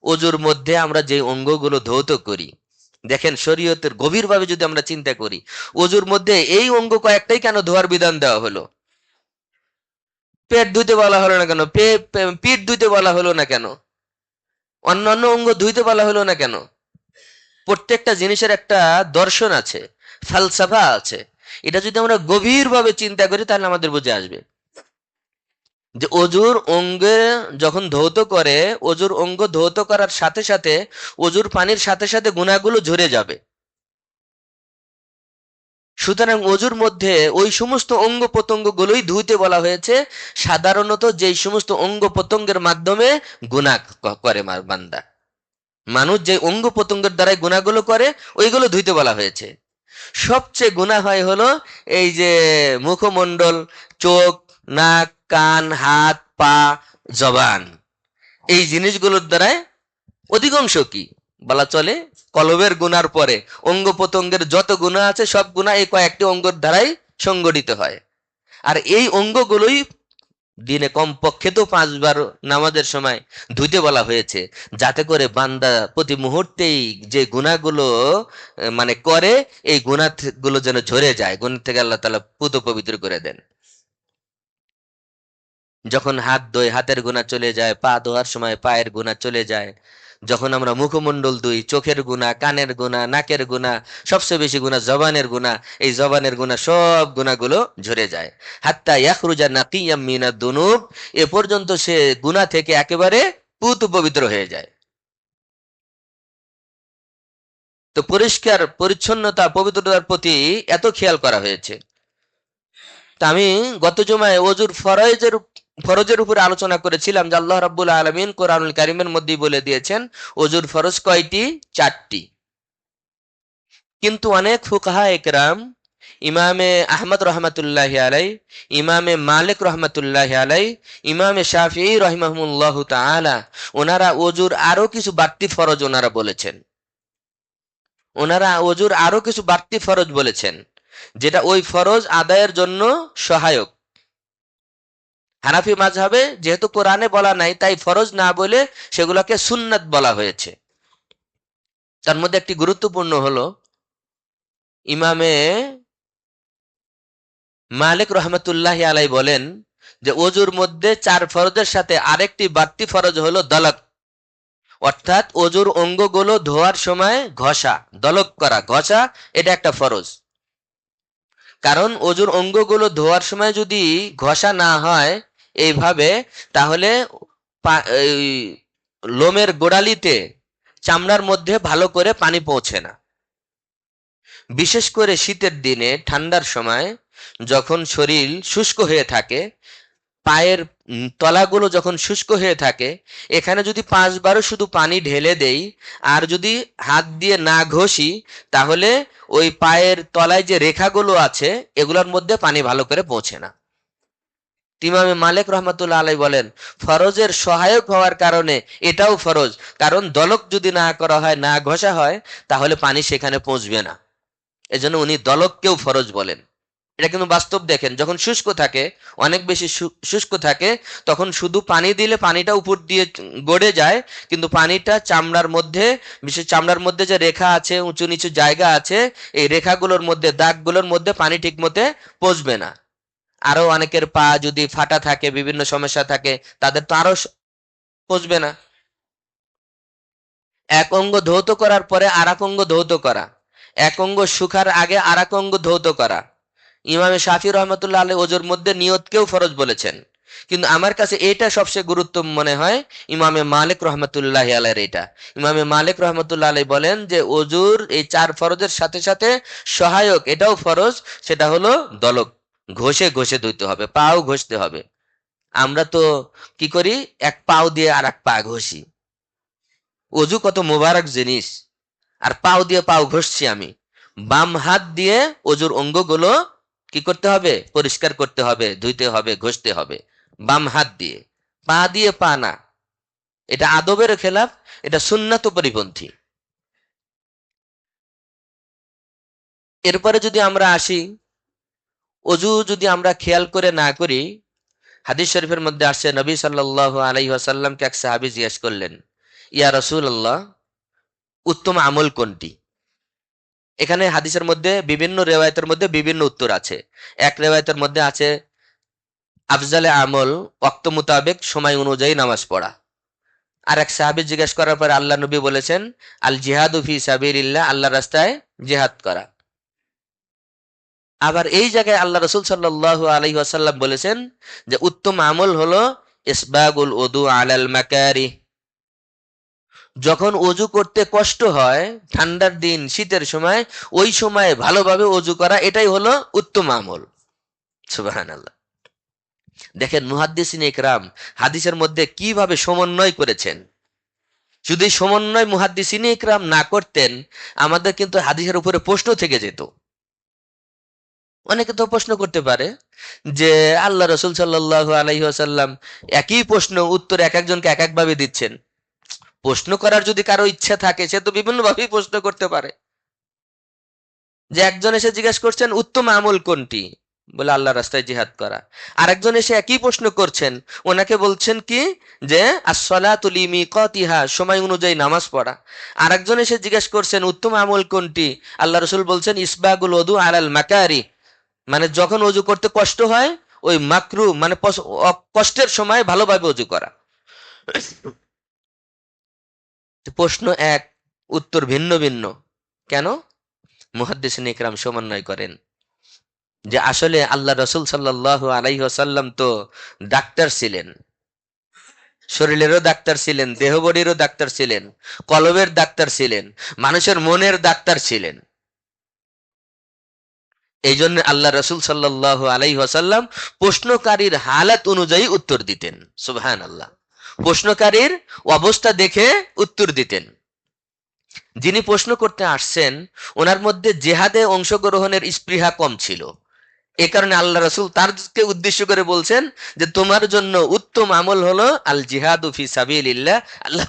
[SPEAKER 1] অজুর মধ্যে আমরা যে অঙ্গগুলো ধৌত করি, দেখেন শরীয়তের গভীরভাবে যদি আমরা চিন্তা করি, অজুর মধ্যে এই অঙ্গ কয়েকটাই কেন ধোয়ার বিধান দেওয়া হলো? পেট ধুইতে বলা হলো না কেন? পিঠ ধুইতে বলা হলো না কেন? অন্যান্য অঙ্গ ধুইতে বলা হলো না কেন? প্রত্যেকটা জিনিসের একটা দর্শন আছে, ফালসাফা আছে। এটা যদি আমরা গভীরভাবে চিন্তা করি তাহলে আমাদের বুঝে আসবে যে অজুর অঙ্গে যখন ধৌত করে, অজুর অঙ্গ ধৌত করার সাথে সাথে অজুর পানির সাথে সাথে গুনাহগুলো ঝরে যাবে। সুতরাং অজুর মধ্যে ওই সমস্ত অঙ্গ প্রত্যঙ্গ গুলোই ধুইতে বলা হয়েছে, সাধারণত যেই সমস্ত অঙ্গ প্রত্যঙ্গের মাধ্যমে গুনাহ করে বান্দা, মানুষ যে অঙ্গ প্রত্যঙ্গের দ্বারাই গুনাহগুলো করে ওইগুলো ধুইতে বলা হয়েছে। সবচেয়ে গুনাহ হয় হলো এই যে মুখমণ্ডল, চোখ, নাক, কান, হাত, পা, জবান, এই জিনিসগুলোর দ্বারাই অধিকাংশ কি বলা চলে কলবের গুনার পরে অঙ্গ প্রত্যঙ্গের যত গুনাহ আছে সব গুনাহ এই কয়েকটি অঙ্গের দ্বারাই সংগঠিত হয়। আর এই অঙ্গগুলোই দিনে কমপক্ষে তো 5 বার নামাজের সময় ধুইতে বলা হয়েছে, যাতে করে বান্দা প্রতি মুহূর্তেই যে গুনাহগুলো মানে করে, এই গুনাহগুলো যেন ঝরে যায়, গুনাহ থেকে আল্লাহ তাআলা পুত পবিত্র করে দেন। যখন হাত ধোয় হাতের গুনাহ চলে যায়, পা ধোয়ার সময় পায়ের গুনাহ চলে যায়, যখন আমরা মুখমণ্ডল ধুই চোখের গুনাহ, কানের গুনাহ, নাকের গুনাহ, সবচেয়ে বেশি গুনাহ জবানের গুনাহ, এই জবানের গুনাহ সব গুনাহগুলো ঝরে যায়। হাত্তা ইয়াখরুজা নাকিয়াম মিনাদ দুনুব, এ পর্যন্ত সে গুনাহ থেকে একেবারে পুত পবিত্র হয়ে যায়। তো পরিষ্কার পরিচ্ছন্নতা পবিত্রতার প্রতি এত খেয়াল করা হয়েছে। তা আমি গত জুমায় অজুর ফরজের উপরে আলোচনা করেছিলাম যে আল্লাহ রাব্বুল আলামিন কোরআনুল কারীমের মধ্যেই বলে দিয়েছেন অজুর ফরজ কয়টি? 4টি। কিন্তু অনেক ফুকাহা একরাম, ইমামে আহমদ রহমাতুল্লাহি আলাই, ইমামে মালিক রহমাতুল্লাহি আলাই, ইমামে শাফিঈ রহিমাহুল্লাহু তাআলা, ওনারা অজুর আরো কিছু বাড়তি ফরজ ওনারা বলেছেন। ওনারা অজুর আরো কিছু বাড়তি ফরজ বলেছেন, যেটা ওই ফরজ আদায়ের জন্য সহায়ক। হানাফি মাযহাবে যেহেতু কোরআনে বলা নাই, তাই ফরজ না বলে সেগুলোকে সুন্নাত বলা হয়েছে। তার মধ্যে একটি গুরুত্বপূর্ণ হলো ইমামে মালিক রহমতুল্লাহি আলাই বলেন যে অজুর মধ্যে 4 ফরজের সাথে আরেকটি বাড়তি ফরজ হলো দলক, অর্থাৎ অজুর অঙ্গগুলো ধোয়ার সময় ঘষা, দলক করা, ঘষা, এটা একটা ফরজ। কারণ অজুর অঙ্গগুলো ধোয়ার সময় যদি ঘষা না হয় এইভাবে, তাহলে এই লোমের গোড়ালিতে, চামড়ার মধ্যে ভালো করে পানি পৌঁছে না। বিশেষ করে শীতের দিনে, ঠান্ডার সময় যখন শরীর শুষ্ক হয়ে থাকে, পায়ের তলাগুলো যখন শুষ্ক হয়ে থাকে, এখানে যদি 5 বারও শুধু পানি ঢেলে দেই আর যদি হাত দিয়ে না ঘষি, তাহলে ওই পায়ের তলায় যে রেখাগুলো আছে এগুলোর মধ্যে পানি ভালো করে পৌঁছে না। ইমামে মালিক রহমাতুল্লাহ আলাই বলেন ফরজের সহায়ক হওয়ার কারণে এটাও ফরজ, কারণ দলক যদি না করা হয়, না ঘষা হয়, তাহলে পানি সেখানে পৌঁছবে না। এজন্য উনি দলককেও ফরজ বলেন। এটা কিন্তু বাস্তব দেখেন, যখন শুষ্ক থাকে, অনেক বেশি শুষ্ক থাকে, তখন শুধু পানি দিলে পানিটা উপর দিয়ে গড়ে যায়, কিন্তু পানিটা চামড়ার মধ্যে, বিশেষ চামড়ার মধ্যে যে রেখা আছে, উঁচু নিচু জায়গা আছে, এই রেখাগুলোর মধ্যে, দাগগুলোর মধ্যে পানি ঠিক মতে পৌঁছবে না। আরো অনেকের পা যদি ফাটা থাকে, বিভিন্ন সমস্যা থাকে, তাদের তো আরো পৌঁছবে না। এক অঙ্গ ধৌত করার পরে আর এক অঙ্গ ধৌত করা, এক অঙ্গ শুকার আগে আর এক অঙ্গ ধৌত করা, ইমামে শাফি রহমতুল্লাহ আলাই ওজুর মধ্যে নিয়তকেও ফরজ বলেছেন। কিন্তু আমার কাছে এটা সবচেয়ে গুরুত্ব মনে হয় ইমামে মালিক রহমতুল্লাহ আলাইয়ের এটা। ইমামে মালিক রহমতুল্লাহ আলাই বলেন যে অজুর এই 4 ফরজের সাথে সাথে সহায়ক এটাও ফরজ, সেটা হলো দলক, ঘষে ঘষে ধুইতে হবে, পাও ঘষতে হবে। আমরা তো কি করি, এক পাও দিয়ে আর এক পা ঘষি। অজু কত মোবারক জিনিস, আর পাও দিয়ে পাও ঘষছি আমি। বাম হাত দিয়ে অজুর অঙ্গগুলো কি করতে হবে? পরিষ্কার করতে হবে, ধুইতে হবে, ঘষতে হবে, বাম হাত দিয়ে, পা দিয়ে পা না। এটা আদবের খেলাফ, এটা সুন্নাত পরিপন্থী। এরপরে যদি আমরা আসি, অজু যদি আমরা খেয়াল করে না করি, হাদিস শরীফের মধ্যে আসছে নবী সাল্লাল্লাহু আলাইহি ওয়াসাল্লামকে এক সাহাবী জিজ্ঞেস করলেন, ইয়া রাসূলুল্লাহ, উত্তম আমল কোনটি? এখানে হাদিসের মধ্যে বিভিন্ন রেওয়ায়তের মধ্যে বিভিন্ন উত্তর আছে। এক রেওয়ায়তের মধ্যে আছে আফজালে আমল ওয়াক্ত মোতাবেক সময় অনুযায়ী নামাজ পড়া। আর এক সাহাবী জিজ্ঞেস করার পর আল্লাহ নবী বলেছেন আল জিহাদু ফি সাবিলিল্লাহ, আল্লাহর রাস্তায় জিহাদ করা। আবার এই জায়গায় আল্লাহ রাসূল সাল্লাল্লাহু আলাইহি ওয়াসাল্লাম বলেছেন যে উত্তম আমল হলো ইসবাগুল উযু আলাল মাকারিহ, যখন অজু করতে কষ্ট হয়, ঠান্ডার দিন শীতের সময়, ওই সময় ভালোভাবে অজু করা, এটাই হলো উত্তম আমল। সুবহানাল্লাহ। দেখেন মুহাদ্দিসিন ইকরাম হাদিসের মধ্যে কিভাবে সমন্বয় করেছেন। যদি সমন্বয় মুহাদ্দিসিন ইকরাম না করতেন, আমাদের কিন্তু হাদিসের উপরে প্রশ্ন থেকে যেত। অনেকে তো প্রশ্ন করতে পারে যে আল্লাহ রাসূল সাল্লাল্লাহু আলাইহি ওয়াসাল্লাম একই প্রশ্ন উত্তর এক একজনকে এক একভাবে দিচ্ছেন। প্রশ্ন করার যদি কারো ইচ্ছা থাকে, সে তো বিভিন্ন ভাবেই প্রশ্ন করতে পারে। যে একজন এসে জিজ্ঞেস করছেন উত্তম আমল কোনটি, বলে আল্লাহ রাস্তায় জিহাদ করা। আরেকজন এসে একই প্রশ্ন করছেন, ওনাকে বলছেন কি যে as-salatu লিমিকাতিহা, সময় অনুযায়ী নামাজ পড়া। আরেকজন এসে জিজ্ঞেস করছেন উত্তম আমল কোনটি, আল্লাহ রাসূল বলছেন ইসবাগুল উযু আলাল মাকারি, মানে যখন অজু করতে কষ্ট হয়, ওই মাকরু মানে কষ্টের সময় ভালোভাবে অজু করা। প্রশ্ন এক, উত্তর ভিন্ন ভিন্ন। কেন? মুহাদ্দিসিন ইকরাম সমন্বয় করেন যে আসলে আল্লাহ রাসূল সাল্লাল্লাহু আলাইহি ওয়াসাল্লাম তো ডাক্তার ছিলেন, শরীরেরও ডাক্তার ছিলেন, দেহবডিরও ডাক্তার ছিলেন, কলবের ডাক্তার ছিলেন, মানুষের মনের ডাক্তার ছিলেন। এই জন্য আল্লাহ রাসূল সাল্লাল্লাহু আলাইহি ওয়াসাল্লাম প্রশ্নকারীর হালাত অনুযায়ী উত্তর দিতেন। সুবহানাল্লাহ। প্রশ্নকারীর অবস্থা দেখে উত্তর দিতেন। যিনি প্রশ্ন করতে আসছেন, ওনার মধ্যে জেহাদে অংশগ্রহণের স্পৃহা কম ছিল। এ কারণে আল্লাহ রাসূল তারকে উদ্দেশ্য করে বলছেন যে তোমার জন্য উত্তম আমল হলো আল জিহাদু ফি সাবিলিল্লাহ, আল্লাহ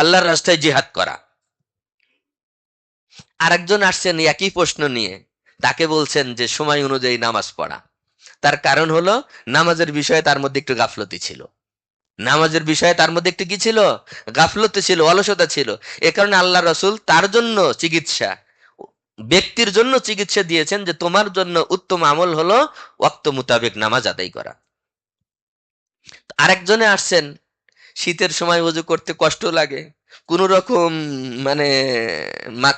[SPEAKER 1] আল্লাহর রাস্তায় জিহাদ করা। আরেকজন আসছেন একই প্রশ্ন নিয়ে, তাকে বলছেন যে সময় অনুযায়ী নামাজ পড়া। তার কারণ হলো নামাজের বিষয়ে তার মধ্যে একটু গাফলতি ছিল। নামাজের বিষয়ে তার মধ্যে একটু কি ছিল? গাফলতি ছিল, অলসতা ছিল। এ কারণে আল্লাহ রাসূল তার জন্য চিকিৎসা, ব্যক্তির জন্য চিকিৎসা দিয়েছেন যে তোমার জন্য উত্তম আমল হলো ওয়াক্ত মোতাবেক নামাজ আদায় করা। আরেকজনে আসছেন, শীতের সময় ওযু করতে কষ্ট লাগে, কোন রকম মানে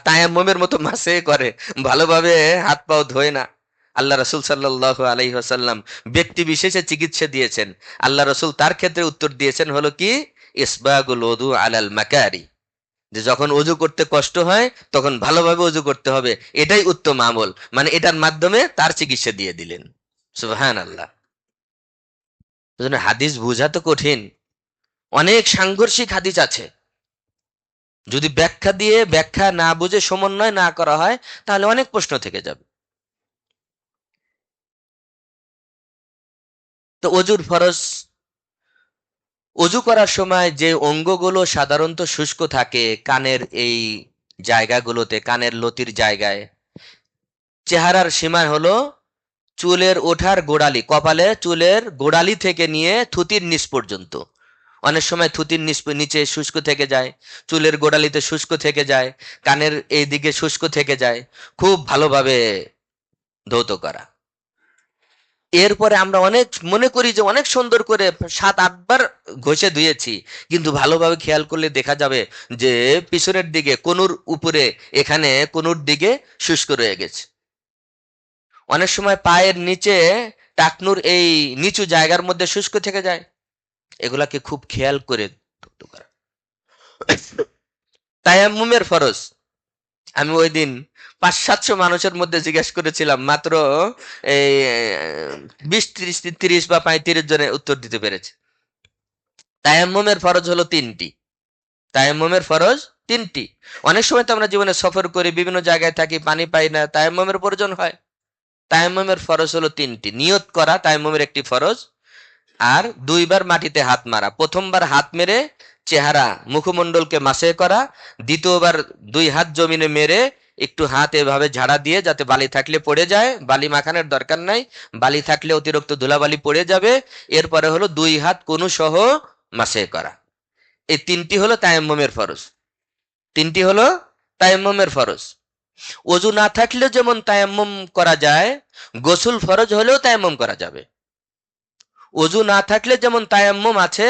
[SPEAKER 1] তায়াম্মুমের মতো মাসে করে, ভালোভাবে হাত পাও ধোয় না। আল্লাহ রাসূল সাল্লাল্লাহু আলাইহি ওয়াসাল্লাম ব্যক্তি বিশেষে চিকিৎসা দিয়েছেন। আল্লাহ রাসূল তার ক্ষেত্রে উত্তর দিয়েছেন হলো কি ইসবাগুল উযু আলাল মাকারি, যে যখন অজু করতে কষ্ট হয় তখন ভালোভাবে অজু করতে হবে, এটাই উত্তম আমল। মানে এটার মাধ্যমে তার চিকিৎসা দিয়ে দিলেন। সুবহানাল্লাহ। এজন্য হাদিস বোঝা তো কঠিন, অনেক সাংঘর্ষিক হাদিস আছে। যদি ব্যাখ্যা দিয়ে ব্যাখ্যা না বুঝে সমন্বয় না করা হয়, তাহলে অনেক প্রশ্ন থেকে যাবে। তো অজুর ফরজ, অজু করার সময় যে অঙ্গগুলো সাধারণত শুষ্ক থাকে, কানের এই জায়গাগুলোতে, কানের লতির জায়গায়, চেহারার সীমা হলো চুলের ওঠার গোড়ালি, কপালে চুলের গোড়ালি থেকে নিয়ে থুতির নিচ পর্যন্ত। অনেক সময় থুতির নিচে শুষ্ক থেকে যায়, চুলের গোড়ালিতে শুষ্ক থেকে যায়, কানের এই দিকে শুষ্ক থেকে যায়। খুব ভালোভাবে ধৌত করা। এরপরে আমরা অনেক মনে করি যে অনেক সুন্দর করে ৭-৮ বার ঘষে ধুয়েছি, কিন্তু ভালোভাবে খেয়াল করলে দেখা যাবে যে পিছনের দিকে কনুর উপরে, এখানে কনুর দিকে শুষ্ক রয়ে গেছে। অনেক সময় পায়ের নিচে টাকনুর এই নিচু জায়গার মধ্যে শুষ্ক থেকে যায়। এগুলাকে খুব খেয়াল করে ধৌত করা। তায়াম্মুমের ফরজ, আমি ওই দিন ৫০০-৭০০ মানুষের মধ্যে জিজ্ঞেস করেছিলাম, মাত্র এই ২০-৩০ বা ৩৫ জনে উত্তর দিতে পেরেছে। তায়াম্মুমের ফরজ হলো ৩টি। তায়াম্মুমের ফরজ ৩টি। অনেক সময় তো আমরা জীবনে সফর করি, বিভিন্ন জায়গায় থাকি, পানি পাই না, তায়াম্মুমের প্রয়োজন হয়। তায়াম্মুমের ফরজ হলো ৩টি। নিয়ত করা তায়াম্মুমের একটি ফরজ, আর ২ বার মাটিতে হাত মারা। প্রথমবার হাত মেরে চেহারা মুখমণ্ডলকে মাসে করা, দ্বিতীয়বার ২ হাত জমিনে মেরে একটু হাত এভাবে ঝাড়া দিয়ে যাতে বালি থাকলে পড়ে যায়, বালি মাখানোর দরকার নাই, বালি থাকলে অতিরিক্ত ধুলাবালি পড়ে যাবে। এরপরে হলো ২ হাত কনু সহ মাসে করা। এই ৩টি হলো তায়াম্মুমের ফরজ। ৩টি হলো তায়াম্মুমের ফরজ। ওযু না থাকলেও যেমন তায়াম্মুম করা যায়, গোসল ফরজ হলেও তায়াম্মুম করা যাবে। ওযু না থাকলে যেমন তায়াম্মুম আছে,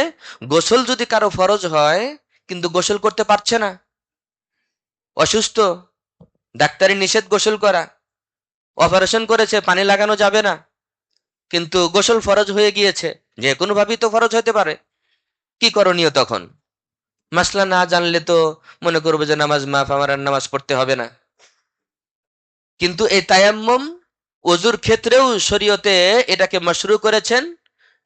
[SPEAKER 1] গোসল যদি কারো ফরজ হয় কিন্তু গোসল করতে পারছে না, অসুস্থ, ডাক্তারি নিষেধ গোসল করা, অপারেশন করেছে, পানি লাগানো যাবে না, কিন্তু গোসল ফরজ হয়ে গিয়েছে, যে কোনো ভাবেই তো ফরজ হতে পারে, কি করণীয় তখন? মাসলা না জানলে তো মনে করবে যে নামাজ মাফ, আমার আর নামাজ পড়তে হবে না। কিন্তু এই তায়াম্মুম ওযুর ক্ষেত্রেও শরীয়তে এটাকে মাশরু করেছেন।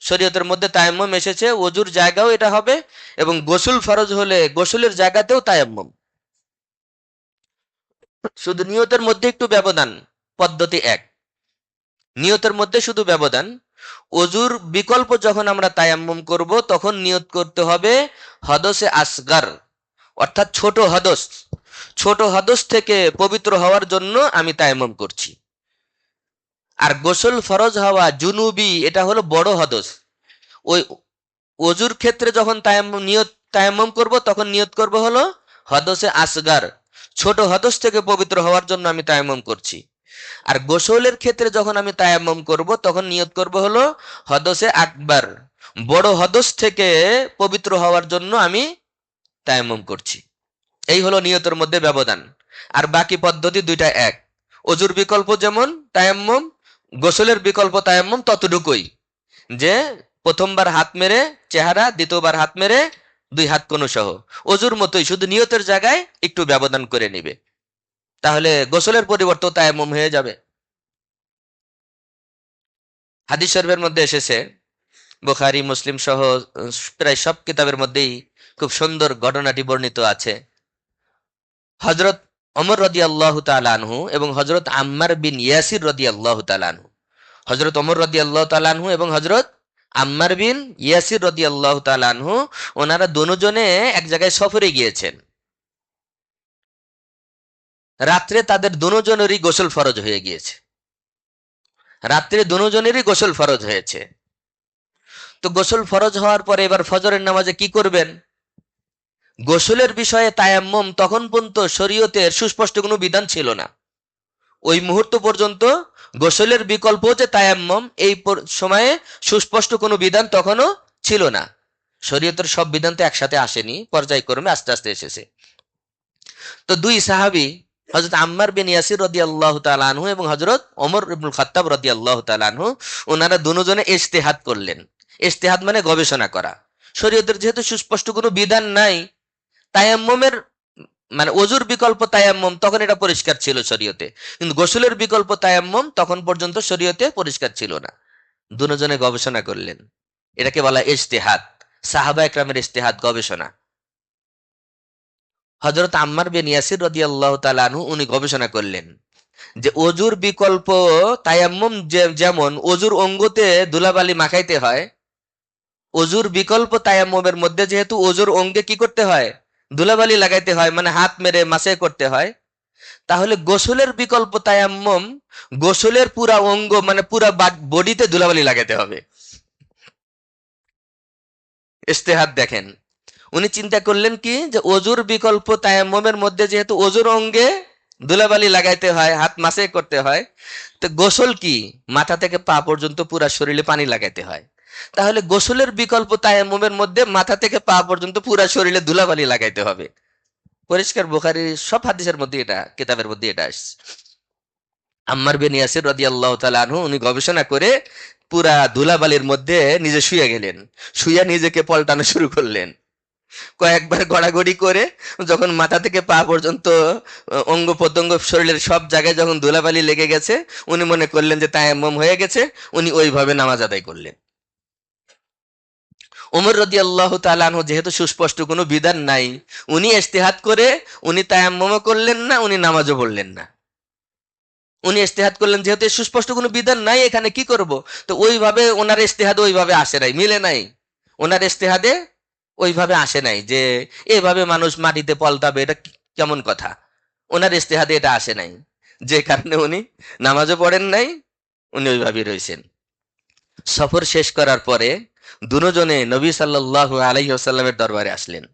[SPEAKER 1] শরীয়তের মধ্যে তায়াম্মুম এসেছে, ওযুর জায়গাও এটা হবে, এবং গোসল ফরজ হলে গোসলের জায়গাতেও তায়াম্মুম। শুধু নিয়তের মধ্যে একটু ব্যবধান, পদ্ধতি এক, নিয়তের মধ্যে শুধু ব্যবধান। ওযুর বিকল্প যখন আমরা তায়াম্মুম করব তখন নিয়ত করতে হবে হদসে আসগার, অর্থাৎ ছোট হদস। ছোট হদস থেকে পবিত্র হওয়ার জন্য আমি তায়াম্মুম করছি। আর গোসল ফরজ হওয়া জুনুবি, এটা হলো বড় হদস। ওই ওযুর ক্ষেত্রে যখন তায়াম্মুম করব তখন নিয়ত করব হলো হদসে আসগার, ছোট হদস থেকে পবিত্র হওয়ার জন্য আমি তায়াম্মুম করছি। আর গোসলের ক্ষেত্রে যখন আমি তায়াম্মুম করব তখন নিয়ত করব হলো হদসে আকবার, বড় হদস থেকে পবিত্র হওয়ার জন্য আমি তায়াম্মুম করছি। এই হলো নিয়তের মধ্যে ব্যবধান। আর বাকি পদ্ধতি দুইটা এক। ওযুর বিকল্প যেমন তায়াম্মুম, গোসলের বিকল্প তায়াম্মুম ততটুকুই, যে প্রথমবার হাত মেরে চেহারা, দ্বিতীয়বার হাত মেরে দুই হাত কোণ সহ, ওযুর মতোই, শুধু নিয়তের জায়গায় একটু ব্যবধান করে নিবে, তাহলে গোসলের পরিবর্তে তায়াম্মুম হয়ে যাবে। হাদিস শরীফের মধ্যে এসেছে, বুখারী মুসলিম সহ প্রায় সব কিতাবের মধ্যেই খুব সুন্দর ঘটনাটি বর্ণিত আছে। হযরত ওমর রাদিয়াল্লাহু তাআলা আনহু এবং হযরত আম্মার বিন ইয়াসির রাদিয়াল্লাহু তাআলা আনহু, হযরত ওমর রাদিয়াল্লাহু তাআলা আনহু এবং হযরত আম্মার বিন ইয়াসির রাদিয়াল্লাহু তাআলা আনহু, ওনারা দুজনে এক জায়গায় সফরে গিয়েছেন। রাত্রে তাদের দুজনেরই গোসল ফরজ হয়ে গিয়েছে, রাত্রে দুজনেরই গোসল ফরজ হয়েছে। তো গোসল ফরজ হওয়ার পরে এবার ফজরের নামাজে কি করবেন? গোসলের বিষয়ে তায়াম্মুম তখন পর্যন্ত শরীয়তের সুস্পষ্ট কোনো বিধান ছিল না। ওই মুহূর্ত পর্যন্ত গোসলের বিকল্প যে তায়াম্মুম, এই সময়ে সুস্পষ্ট কোনো বিধান তখনও ছিল না। শরীয়তের সব বিধান তো একসাথে আসেনি, পর্যায়ক্রমে আস্তে আস্তে এসেছে। তো দুই সাহাবী, হযরত আম্মার বিন ইয়াসির রাদিয়াল্লাহু তাআলা আনহু এবং হযরত ওমর ইবনুল খাত্তাব রাদিয়াল্লাহু তাআলা আনহু, ওনারা দুজনে ইজতিহাদ করলেন। ইজতিহাদ মানে গবেষণা করা। শরীয়তের যেহেতু সুস্পষ্ট কোনো বিধান নাই, তায়াম্মুমের মানে ওযুর বিকল্প তায়াম্মুম তখন এটা পরিষ্কার ছিল শরীয়তে, কিন্তু গোসলের বিকল্প তায়াম্মুম তখন পর্যন্ত শরীয়তে পরিষ্কার ছিল না। দুজনে গবেষণা করলেন, এটাকে বলা ইজতিহাদ, সাহাবা একরামের ইজতিহাদ, গবেষণা। হযরত আম্মার বিন ইয়াসির রাদিয়াল্লাহু তাআলা আনহু, উনি গবেষণা করলেন যে ওযুর বিকল্প তায়াম্মুম, যেমন ওযুর অঙ্গতে ধুলাবালি মাখাইতে হয়, ওযুর বিকল্প তায়াম্মুমের মধ্যে যেহেতু ওযুর অঙ্গে কি করতে হয়? ধুলাবালি লাগাইতে হয়, মানে হাত মেরে মাসে করতে হয়। তাহলে গোসলের বিকল্প তায়াম্মুম, গোসলের পুরা অঙ্গ মানে পুরা বডিতে ধুলাবালি লাগাইতে হবে। ইজতিহাদ দেখেন, উনি চিন্তা করলেন কি, যে ওযুর বিকল্প তায়াম্মুমের মধ্যে যেহেতু ওযুর অঙ্গে ধুলাবালি লাগাইতে হয়, হাত মাসে করতে হয়, তো গোসল কি মাথা থেকে পা পর্যন্ত পুরা শরীরে পানি লাগাইতে হয়। তাহলে গোসলের বিকল্প তায়াম্মুমের মধ্যে মাথা থেকে পা পর্যন্ত পুরা শরীরে ধুলাবালি লাগাইতে হবে। পরিষ্কার বুখারীর সব হাদিসের মধ্যে, এটা কিতাবের মধ্যে এটা আসছে। আম্মার বিন ইয়াসির রাদিয়াল্লাহু তাআলা আনহু, উনি গবেষণা করে পুরা ধুলাবালির মধ্যে নিজে শুয়ে গেলেন, শুয়ে নিজেকে পল্টানো শুরু করলেন। কয়েকবার গড়াগড়ি করে যখন মাথা থেকে পা পর্যন্ত অঙ্গ প্রত্যঙ্গ শরীরের সব জায়গায় যখন ধুলাবালি লেগে গেছে, উনি মনে করলেন যে তায়াম্মুম হয়ে গেছে, উনি ওইভাবে নামাজ আদায় করলেন। ওমর রাদিয়াল্লাহু তাআলা আনহু, যেহেতু সুস্পষ্ট কোনো বিধান নাই, উনি ইজতিহাদ করে উনি তায়াম্মুমও করলেন না, উনি নামাজও পড়লেন না। উনি ইজতিহাদ করলেন যেহেতু সুস্পষ্ট কোনো বিধান নাই, এখানে কি করব? তো ওইভাবে ওনার ইজতিহাদ ওইভাবে আসে নাই, মিলে নাই। ওনার ইজতিহাদে ওইভাবে আসে নাই যে এভাবে মানুষ মাটিতে পলতাবে, এটা কেমন কথা। ওনার ইজতিহাদে এটা আসে নাই, যে কারণে উনি নামাজও পড়েন নাই, উনি ওইভাবেই রয়েছেন। সফর শেষ করার পরে দুজনে নবী সাল্লাল্লাহু আলাইহি ওয়াসাল্লামের দরবারে আসলেন।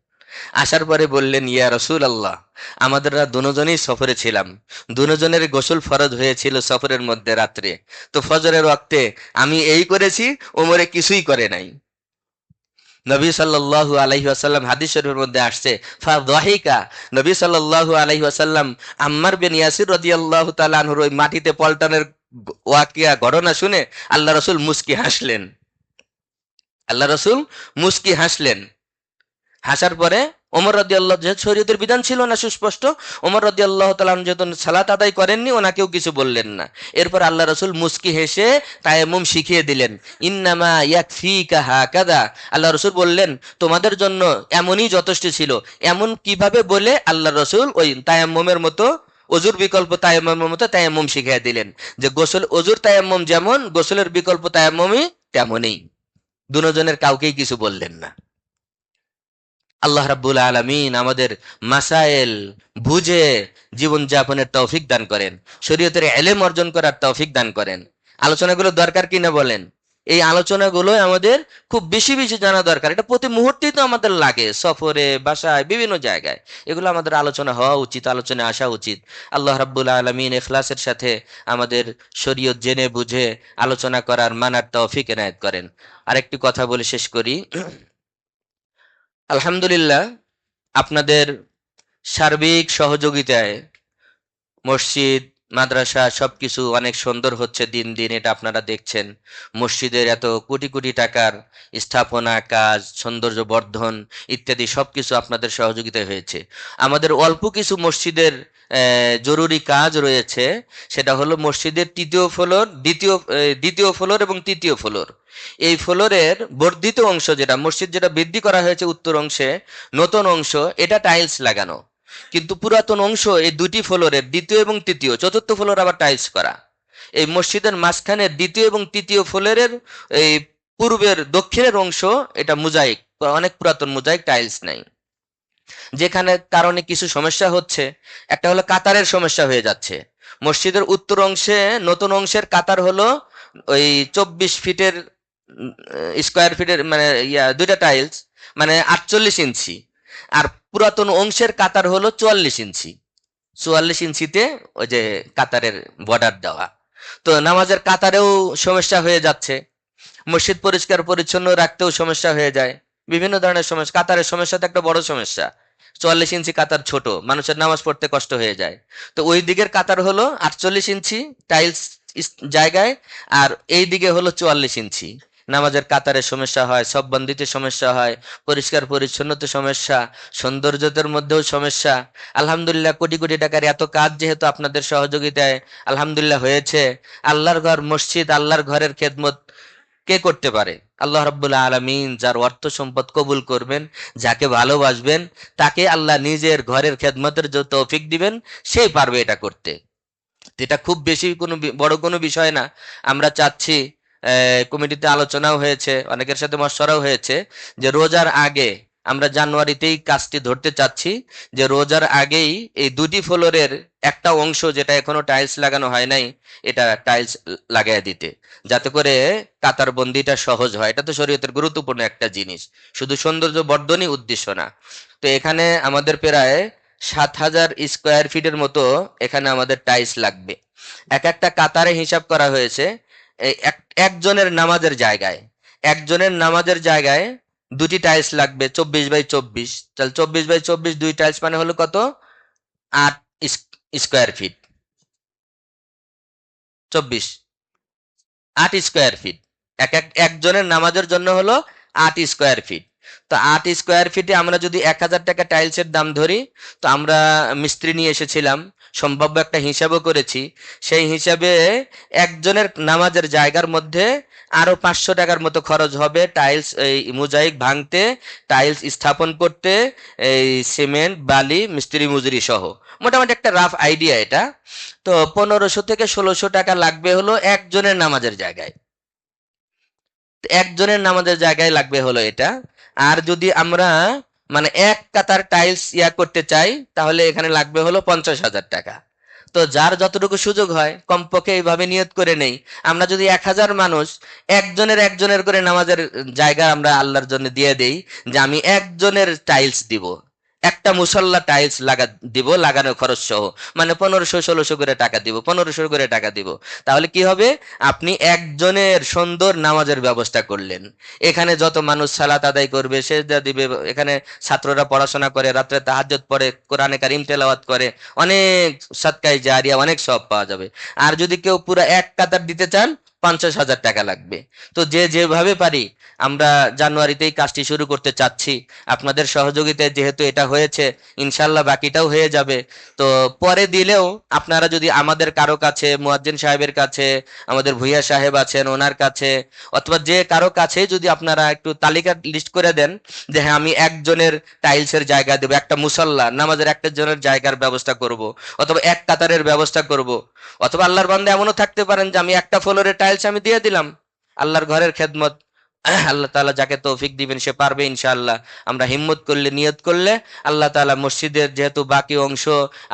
[SPEAKER 1] আসার পরে বললেন, ইয়া রাসূলুল্লাহ, আমাদের দুজনেই সফরে ছিলাম, দুজনের গোসল ফরজ হয়েছিল সফরের মধ্যে রাত্রে, তো ফজরের ওয়াক্তে আমি এই করেছি, ওমরে কিছুই করে নাই। নবী সাল্লাল্লাহু আলাইহি ওয়াসাল্লাম, হাদিস শরীফের মধ্যে আসছে, ফাদাহিকা, নবী সাল্লাল্লাহু আলাইহি ওয়াসাল্লাম আম্মার বিন ইয়াসির রাদিয়াল্লাহু তাআলা আনহুর ওই মাটিতে পলটানের ওয়াকিয়া ঘটনা শুনে আল্লাহ রাসূল মুস্কি হাসলেন। আল্লাহ রাসূল মুস্কি হাসলেন। হাসার পরে ওমর রাদিয়াল্লাহু, যেহেতু শরীয়তের বিধান ছিল না সুস্পষ্ট, ওমর রাদিয়াল্লাহু তাআলা যেহেতু সালাত আদায় করেননি, ওনাকেও কিছু বললেন না। এরপর আল্লাহ রাসূল মুস্কি হেসে তায়াম্মুম শিখিয়ে দিলেন। ইন্নামা ইয়াকফিকা হাকাযা, আল্লাহ রাসূল বললেন তোমাদের জন্য এমনই যথেষ্ট ছিল। এমন কিভাবে বলে আল্লাহ রাসূল ওই তায়াম্মুমের মতো, অজুর বিকল্প তায়াম্মুমের মতো তায়াম্মুম শিখিয়ে দিলেন, যে গোসল অজুর তায়াম্মুম যেমন, গোসলের বিকল্প তায়াম্মুমই তেমনই। দুজনের কাউকেই কিছু বললেন না। আল্লাহ রাব্বুল আলামিন আমাদের মাসায়েল বুঝে জীবনযাপনের তৌফিক দান করেন, শরীয়তের ইলম অর্জন করার তৌফিক দান করেন। আলোচনাগুলো দরকার কিনা বলেন? এই আলোচনাগুলো আমাদের খুব বেশি বেশি জানা দরকার। এটা প্রতি মুহূর্তেই তো আমাদের লাগে, সফরে, বাসায়, বিভিন্ন জায়গায় এগুলো আমাদের আলোচনা হওয়া উচিত, আলোচনায় আসা উচিত। আল্লাহ রাব্বুল আলামিন ইখলাসের সাথে আমাদের শরীয়ত জেনে বুঝে আলোচনা করার, মানার তৌফিক এনায়েত করেন। আরেকটি কথা বলে শেষ করি। আলহামদুলিল্লাহ, আপনাদের সার্বিক সহযোগিতায় মসজিদ, মাদ্রাসা সবকিছু অনেক সুন্দর হচ্ছে দিন দিন, এটা আপনারা দেখছেন। মসজিদের এত কোটি কোটি টাকার স্থাপনা কাজ, সৌন্দর্য বর্ধন ইত্যাদি সবকিছু আপনাদের সহযোগিতায় হয়েছে। আমাদের অল্প কিছু মসজিদের জরুরি কাজ রয়েছে, সেটা হলো মসজিদের তৃতীয় ফ্লোর, দ্বিতীয় ফ্লোর এবং তৃতীয় ফ্লোর। এই ফ্লোরের বর্ধিত অংশ, যেটা মসজিদ যেটা বৃদ্ধি করা হয়েছে উত্তর অংশে, নতুন অংশ, এটা টাইলস লাগানো। কিন্তু পুরাতন অংশ, এই দুটি ফ্লোরের দ্বিতীয় এবং তৃতীয়, চতুর্থ ফ্লোর আবার টাইলস করা। এই মসজিদের মাঝখানে দ্বিতীয় এবং তৃতীয় ফ্লোরের এই পূর্বের দক্ষিণের অংশ, এটা মোজাইক, অনেক পুরাতন মোজাইক, টাইলস নাই। যেখানে কারণে কিছু সমস্যা হচ্ছে, একটা হলো কাতারের সমস্যা হয়ে যাচ্ছে। মসজিদের উত্তর অংশে নতুন অংশের কাতার হলো ওই 24 ফিটের স্কোয়ার ফিটের, মানে দুইটা টাইলস, মানে 48 ইঞ্চি। আর পুরাতন অংশের কাতার হলো 44 ইঞ্চি। 44 ইঞ্চিতে ওই যে কাতারের বর্ডার দেওয়া। তো নামাজের কাতারেও সমস্যা হয়ে যাচ্ছে, মসজিদ পরিষ্কার পরিচ্ছন্ন রাখতেও সমস্যা হয়ে যায়, বিভিন্ন ধরনের সমস্যা। কাতারের সমস্যা তো একটা বড় সমস্যা। 44 ইঞ্চি কাতার ছোট, মানুষের নামাজ পড়তে কষ্ট হয়ে যায়। তো ওই দিকের কাতার হলো 48 ইঞ্চি টাইলস জায়গায়, আর এই দিকে হলো 44 ইঞ্চি। নামাজের কাতারের সমস্যা হয়, সব বন্দিতে সমস্যা হয়, পরিষ্কার পরিচ্ছন্নতে সমস্যা, সৌন্দর্যতার মধ্যেও সমস্যা। আলহামদুলিল্লাহ, কোটি কোটি টাকার এত কাজ যেহেতু আপনাদের সহযোগিতায় আলহামদুলিল্লাহ হয়েছে। আল্লাহর ঘর, মসজিদ, আল্লাহর ঘরের খেদমত কে করতে পারে? আল্লাহ রাব্বুল আলামিন যার অর্থ সম্পদ কবুল করবেন, যাকে ভালোবাসবেন, তাকে আল্লাহ নিজের ঘরের খেদমতের যে তৌফিক দিবেন, সেই পারবে এটা করতে। এটা খুব বেশি কোনো বড় কোনো বিষয় না। আমরা চাচ্ছি, কমিটিতে আলোচনাও হয়েছে, অনেকের সাথে মশওয়ারাও হয়েছে, যে রোজার আগে আমরা জানুয়ারিতেই কাজটি ধরতে চাচ্ছি, যে রোজার আগেই এই দুটি ফ্লোরের একটা অংশ, যেটা এখনো টাইলস লাগানো হয় নাই, এটা টাইলস লাগাই দিতে, যাতে করে কাতার বন্দিটা সহজ হয়। এটা তো শরীয়তের গুরুত্বপূর্ণ একটা জিনিস, শুধু সৌন্দর্য বর্ধনই উদ্দেশ্য না। তো এখানে আমাদের প্রায় 7,000 স্কোয়ার ফিটের মতো এখানে আমাদের টাইলস লাগবে। এক একটা কাতারে হিসাব করা হয়েছে, এই একজনের নামাজের জায়গায়, একজনের নামাজের জায়গায় দুটি টাইলস লাগবে, 24 বাই 24। তাহলে 24 বাই 24 দুই টাইলস মানে হলো কত? 8 স্কোয়ার ফিট। 24, 8 square feet. একজনের নামাজের জন্য হলো 8 স্কোয়ার ফিট। তো 8 স্কোয়ার ফিটে আমরা যদি 1,000 টাকা টাইলসের দাম ধরি, তো আমরা মিস্ত্রি নিয়ে এসেছিলাম, সম্ভাব্য একটা হিসাবও করেছি। সেই হিসাবে একজনের নামাজের জায়গার মধ্যে আরো 500 টাকার মতো খরচ হবে টাইলস, এই মোজাইক ভাঙতে, টাইলস স্থাপন করতে, এই সিমেন্ট, বালি, মিস্ত্রি মজুরি সহ। মোটামুটি একটা রাফ আইডিয়া এটা। তো 1500 থেকে 1600 টাকা লাগবে হলো একজনের নামাজের জায়গায়। একজনের নামাজের জায়গায় লাগবে হলো এটা। আর যদি আমরা মানে এক কাতার টাইলস করতে চাই, তাহলে এখানে লাগবে হলো 50,000 টাকা। তো যার যতটুকু সুযোগ হয় কমপক্ষে এইভাবে নিয়ত করে নেই। আমরা যদি 1000 মানুষ একজনের করে নামাজের জায়গা আমরা আল্লাহর জন্য দিয়ে দেই, যে আমি একজনের টাইলস দিব, একটা মুসল্লা টাইলস দিব লাগানোর খরচ সহ, মানে 1500-1600 করে টাকা দিব, 1500 করে টাকা দিব। তাহলে কি হবে? আপনি একজনের সুন্দর নামাজের ব্যবস্থা করলেন। এখানে যত মানুষ সালাত আদায় করবে সেজদা দিবে, এখানে ছাত্ররা পড়াশোনা করে, রাত্রে তাহাজ্জুদ পড়ে, কোরআনে কারিম তেলাওয়াত করে, অনেক সাদকায়ে জারিয়া, অনেক সওয়াব পাওয়া যাবে। আর যদি কেউ পুরো এক কাতার দিতে চান 50,000 টাকা লাগবে। তো যে যেভাবে পারি আমরা জানুয়ারিতেই কাজটি শুরু করতে চাচ্ছি। আপনাদের সহযোগিতায় যেহেতু এটা হয়েছে, ইনশাল্লাহ বাকিটাও হয়ে যাবে। তো পরে দিলেও আপনারা যদি আমাদের কারো কাছে, মুয়াজ্জিন সাহেবের কাছে, আমাদের ভুইয়া সাহেব আছেন ওনার কাছে, অথবা যে কারো কাছে যদি আপনারা একটু তালিকা লিস্ট করে দেন যে হ্যাঁ আমি একজনের টাইলসের জায়গা দেবো, একটা মুসল্লা নামাজের একটা জনের জায়গার ব্যবস্থা করব, অথবা এক কাতারের ব্যবস্থা করব, অথবা আল্লাহর বান্দা এমনও থাকতে পারেন যে আমি একটা ফ্লোরের টাইলস আমি দিয়ে দিলাম, আল্লাহর ঘরের খেদমত। আল্লাহ তাআলা যাকে তৌফিক দিবেন সে পারবে ইনশাআল্লাহ। আমরা হিম্মত করলে, নিয়ত করলে আল্লাহ তাআলা মসজিদের যেহেতু বাকি অংশ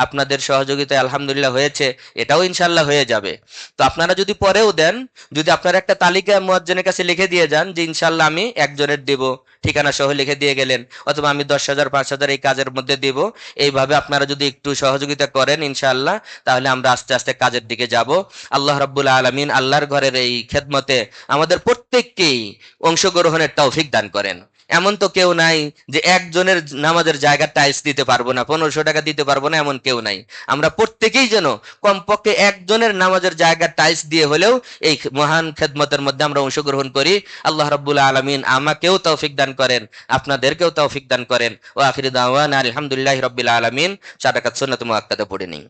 [SPEAKER 1] আপনাদের সহযোগিতায় আলহামদুলিল্লাহ হয়েছে, এটাও ইনশাআল্লাহ হয়ে যাবে। তো আপনারা যদি পরেও দেন, যদি আপনারা একটা তালিকা মুয়াজ্জিনের কাছে লিখে দিয়ে যান যে ইনশাআল্লাহ আমি একজনের দেব, ঠিকানা সহ লিখে দিয়ে গেলেন, অথবা আমি 10,000 5,000 এই কাজের মধ্যে দেব, এইভাবে আপনারা যদি একটু সহযোগিতা করেন ইনশাআল্লাহ, তাহলে আমরা আস্তে আস্তে কাজের দিকে যাব। আল্লাহ রাব্বুল আলামিন আল্লাহর ঘরের এই খেদমতে আমাদের প্রত্যেককেই অংশগ্রহণের তৌফিক দান করেন। এমন তো কেউ নাই যে একজনের নামাজের জায়গা টাইলস দিতে পারবো না, 1500 টাকা দিতে পারবো না, এমন কেউ নাই। আমরা প্রত্যেকেই যেন কমপক্ষে একজনের নামাজের জায়গা টাইলস দিয়ে হলেও এই মহান খেদমতের মধ্যে আমরা অংশগ্রহণ করি। আল্লাহ রাব্বুল আলামিন আমাকেও তৌফিক দান করেন, আপনাদেরকেও তৌফিক দান করেন। ওয়া আখিরু দাওয়ানা আলহামদুলিল্লাহি রাব্বিল আলামিন। সাদাকাত সুন্নাত মুআক্কাদা পড়ে নিই।